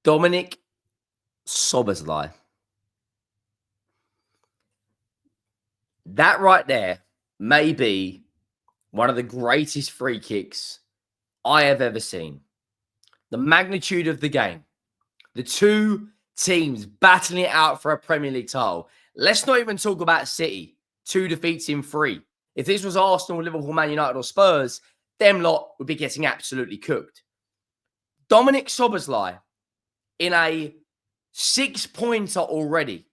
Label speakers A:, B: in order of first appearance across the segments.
A: Dominik Szoboszlai. That right there may be one of the greatest free kicks I have ever seen. The magnitude of the game. The two teams battling it out for a Premier League title. Let's not even talk about City. 2 defeats in 3. If this was Arsenal, Liverpool, Man United or Spurs, them lot would be getting absolutely cooked. Dominik Szoboszlai in a 6-pointer already.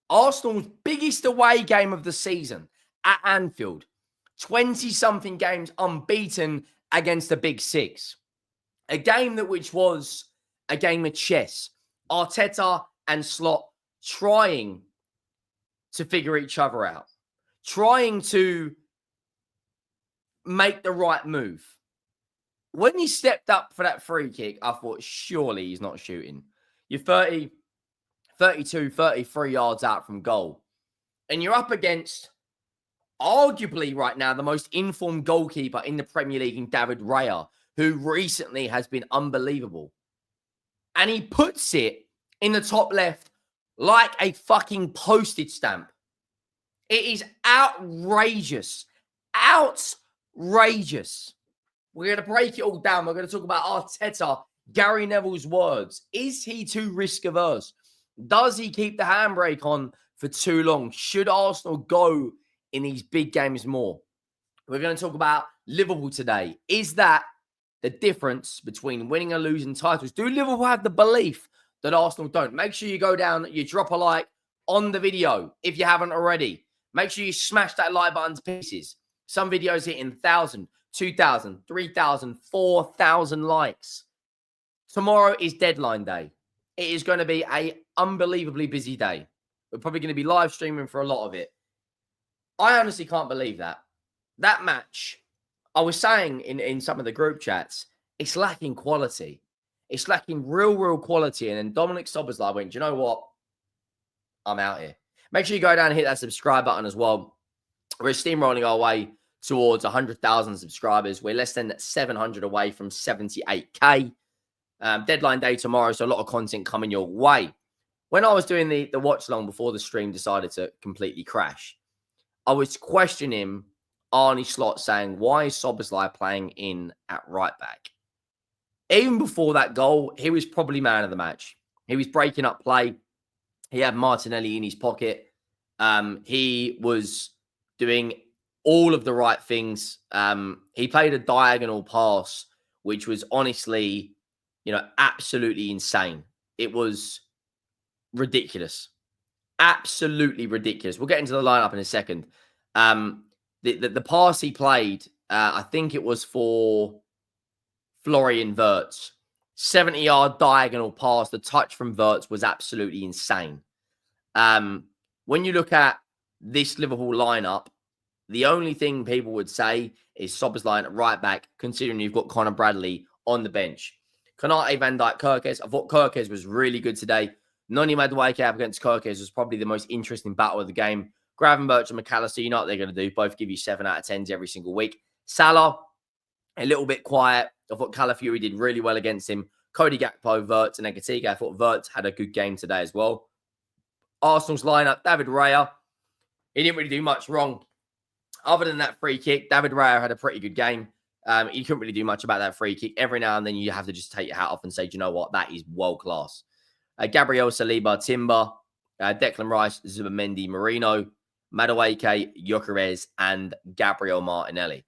A: Arsenal's biggest away game of the season at Anfield. 20-something games unbeaten against the Big Six. A game which was a game of chess. Arteta and Slot trying to figure each other out. Trying to make the right move. When he stepped up for that free kick, I thought, surely he's not shooting. You're 30, 32, 33 yards out from goal. And you're up against, arguably right now, the most informed goalkeeper in the Premier League in David Raya, who recently has been unbelievable. And he puts it in the top left like a fucking postage stamp. It is outrageous. Outrageous. We're going to break it all down. We're going to talk about Arteta, Gary Neville's words. Is he too risk-averse? Does he keep the handbrake on for too long? Should Arsenal go in these big games more? We're going to talk about Liverpool today. Is that the difference between winning and losing titles? Do Liverpool have the belief that Arsenal don't? Make sure you go down, you drop a like on the video if you haven't already. Make sure you smash that like button to pieces. Some videos hitting 1,000, 2,000, 3,000, 4,000 likes. Tomorrow is deadline day. It is going to be an unbelievably busy day. We're probably going to be live streaming for a lot of it. I honestly can't believe that. That match, I was saying in some of the group chats, it's lacking quality. It's lacking real quality. And then Dominik Szoboszlai went, do you know what? I'm out here. Make sure you go down and hit that subscribe button as well. We're steamrolling our way towards 100,000 subscribers. We're less than 700 away from 78K. Deadline day tomorrow, so a lot of content coming your way. When I was doing the watch long before the stream decided to completely crash, I was questioning Arne Slot saying, why is Szoboszlai playing in at right back? Even before that goal, he was probably man of the match. He was breaking up play. He had Martinelli in his pocket. He was doing all of the right things. He played a diagonal pass, which was honestly, absolutely insane. It was ridiculous. Absolutely ridiculous. We'll get into the lineup in a second. The pass he played, I think it was for Florian Wirtz. 70-yard diagonal pass. The touch from Wirtz was absolutely insane. When you look at this Liverpool lineup, the only thing people would say is Szoboszlai at right back, considering you've got Conor Bradley on the bench. Konate Van Dijk, Kerkez. I thought Kerkez was really good today. Noni Madueke up against Kerkez was probably the most interesting battle of the game. Gravenberch and McAllister, you know what they're going to do. Both give you 7 out of 10s every single week. Salah, a little bit quiet. I thought Calafiori did really well against him. Cody Gakpo, Wirtz, and Ekatike. I thought Wirtz had a good game today as well. Arsenal's lineup, David Raya. He didn't really do much wrong. Other than that free kick, David Raya had a pretty good game. He couldn't really do much about that free kick. Every now and then you have to just take your hat off and say, do you know what? That is world class. Gabriel Saliba, Timber, Declan Rice, Zubimendi, Marino, Madueke, Gyökeres, and Gabriel Martinelli.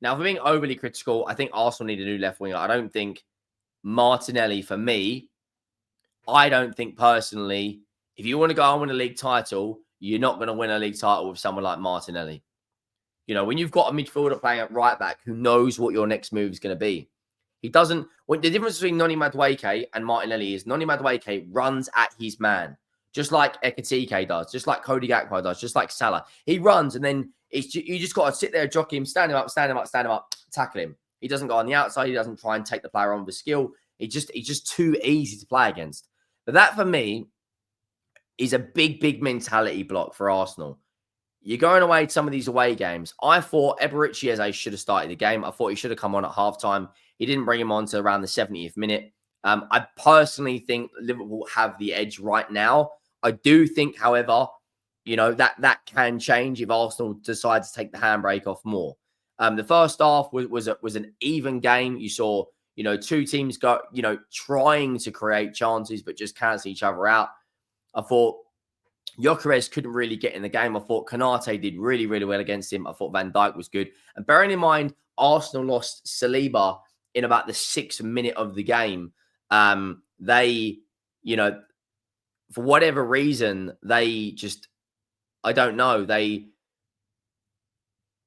A: Now, for being overly critical, I think Arsenal need a new left winger. I don't think Martinelli, for me, I don't think personally, if you want to go and win a league title, you're not going to win a league title with someone like Martinelli. When you've got a midfielder playing at right back who knows what your next move is going to be. He doesn't. The difference between Noni Madueke and Martinelli is Noni Madueke runs at his man, just like Ekatike does, just like Cody Gakpo does, just like Salah. He runs, and then you just got to sit there, jockey him, stand him up, tackle him. He doesn't go on the outside. He doesn't try and take the player on with skill. He's just too easy to play against. But that, for me, is a big mentality block for Arsenal. You're going away to some of these away games. I thought Eberechi Eze should have started the game. I thought he should have come on at halftime. He didn't bring him on to around the 70th minute. I personally think Liverpool have the edge right now. I do think, however, that can change if Arsenal decide to take the handbrake off more. The first half was an even game. You saw, two teams trying to create chances, but just cancel each other out. I thought Gyökeres couldn't really get in the game. I thought Konate did really, really well against him. I thought Van Dijk was good. And bearing in mind, Arsenal lost Saliba in about the 6th minute of the game. They, for whatever reason, they just, I don't know, they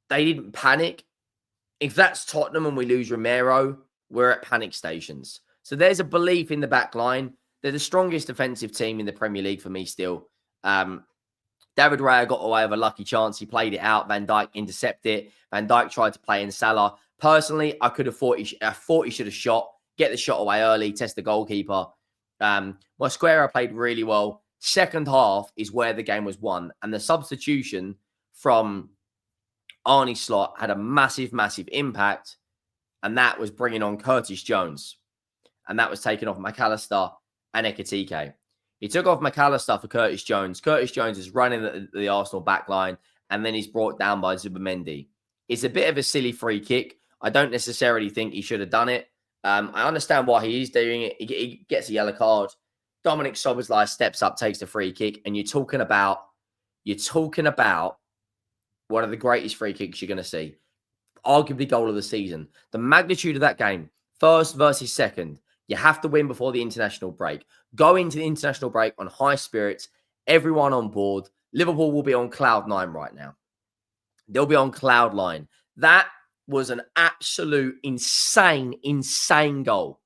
A: didn't panic. If that's Tottenham and we lose Romero, we're at panic stations. So there's a belief in the back line. They're the strongest defensive team in the Premier League for me still. David Raya got away with a lucky chance. He played it out. Van Dijk intercepted it. Van Dijk tried to play in Salah. Personally, I thought he should have shot, get the shot away early, test the goalkeeper. Mosquera played really well. Second half is where the game was won. And the substitution from Arne Slot had a massive, massive impact. And that was bringing on Curtis Jones. And that was taken off McAllister and Ekitike. He took off McAllister for Curtis Jones. Curtis Jones is running the Arsenal backline, and then he's brought down by Zubimendi. It's a bit of a silly free kick. I don't necessarily think he should have done it. I understand why he is doing it. He gets a yellow card. Dominik Szoboszlai steps up, takes the free kick, and you're talking about one of the greatest free kicks you're going to see. Arguably goal of the season. The magnitude of that game, first versus second. You have to win before the international break. Go into the international break on high spirits. Everyone on board. Liverpool will be on cloud 9 right now. They'll be on cloud 9. That was an absolute insane goal.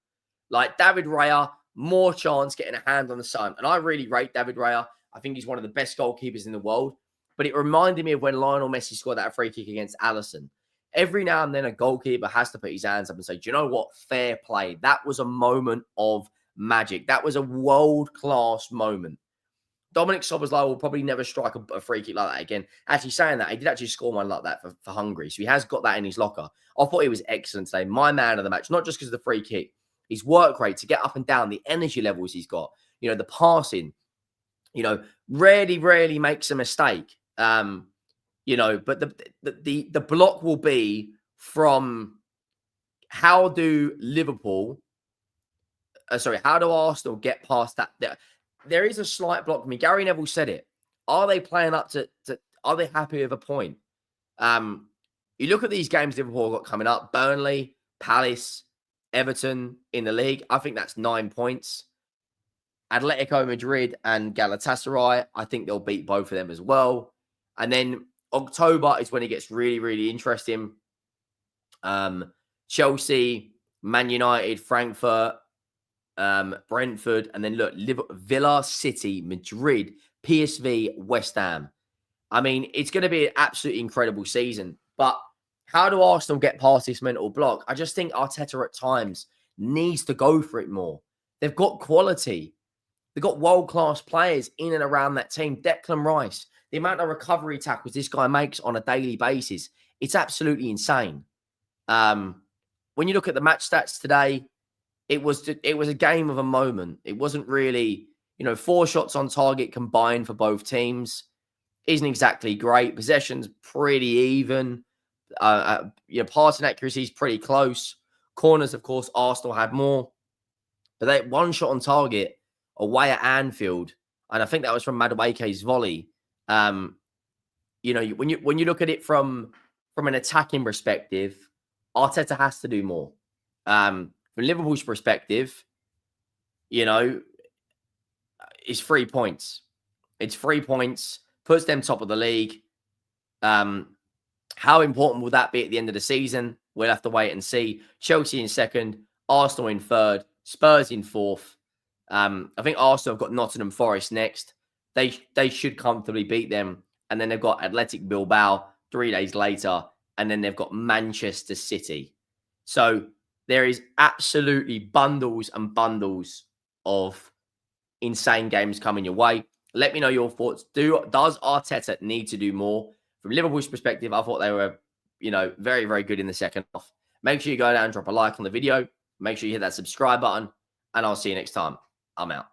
A: Like David Raya, more chance getting a hand on the sun. And I really rate David Raya. I think he's one of the best goalkeepers in the world. But it reminded me of when Lionel Messi scored that free kick against Alisson. Every now and then a goalkeeper has to put his hands up and say, do you know what? Fair play. That was a moment of magic. That was a world-class moment. Dominik Szoboszlai will probably never strike a free kick like that again. Actually, saying that, he did actually score one like that for Hungary. So he has got that in his locker. I thought he was excellent today. My man of the match, not just because of the free kick. His work rate to get up and down, the energy levels he's got, the passing, rarely makes a mistake. But the block will be from how do Arsenal get past that? There is a slight block for me. Gary Neville said it. Are they playing up to are they happy with a point? You look at these games Liverpool got coming up, Burnley, Palace, Everton in the league. I think that's 9 points. Atletico Madrid and Galatasaray, I think they'll beat both of them as well. And then October is when it gets really, really interesting. Chelsea, Man United, Frankfurt, Brentford, and then look, Villa, City, Madrid, PSV, West Ham. I mean, it's going to be an absolutely incredible season. But how do Arsenal get past this mental block? I just think Arteta at times needs to go for it more. They've got quality. They've got world-class players in and around that team. Declan Rice. The amount of recovery tackles this guy makes on a daily basis, it's absolutely insane. When you look at the match stats today, it was a game of a moment. It wasn't really, 4 shots on target combined for both teams. Isn't exactly great. Possession's pretty even. Passing accuracy is pretty close. Corners, of course, Arsenal had more. But they had 1 shot on target away at Anfield. And I think that was from Madueke's volley. When you look at it from an attacking perspective, Arteta has to do more. From Liverpool's perspective, it's 3 points. It's 3 points, puts them top of the league. How important will that be at the end of the season? We'll have to wait and see. Chelsea in second, Arsenal in third, Spurs in fourth. I think Arsenal have got Nottingham Forest next. They should comfortably beat them. And then they've got Athletic Bilbao 3 days later. And then they've got Manchester City. So there is absolutely bundles and bundles of insane games coming your way. Let me know your thoughts. Does Arteta need to do more? From Liverpool's perspective, I thought they were, very, very good in the second half. Make sure you go down and drop a like on the video. Make sure you hit that subscribe button. and I'll see you next time. I'm out.